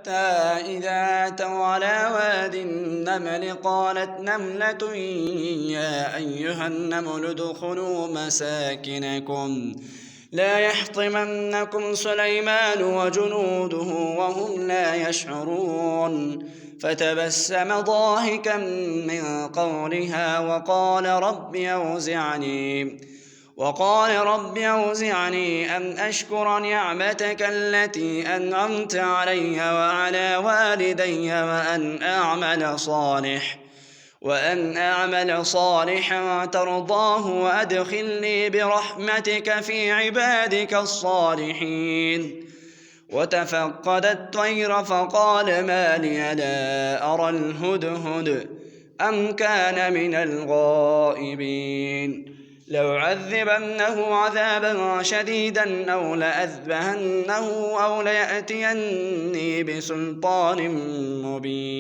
حتى إذا أتوا على واد النمل قالت نملة يا أيها النمل ادخلوا مساكنكم لا يحطمنكم سليمان وجنوده وهم لا يشعرون فتبسم ضاحكا من قولها وقال رب أوزعني أن أشكر نعمتك التي أنعمت علي وعلى والدي وأن أعمل صالحا ترضاه وأدخلني برحمتك في عبادك الصالحين. وتفقد الطير فقال ما لي لا أرى الهدهد أم كان من الغائبين لأعذبنه عذابا شديدا أو لأذبحنه أو ليأتيني بسلطان مبين.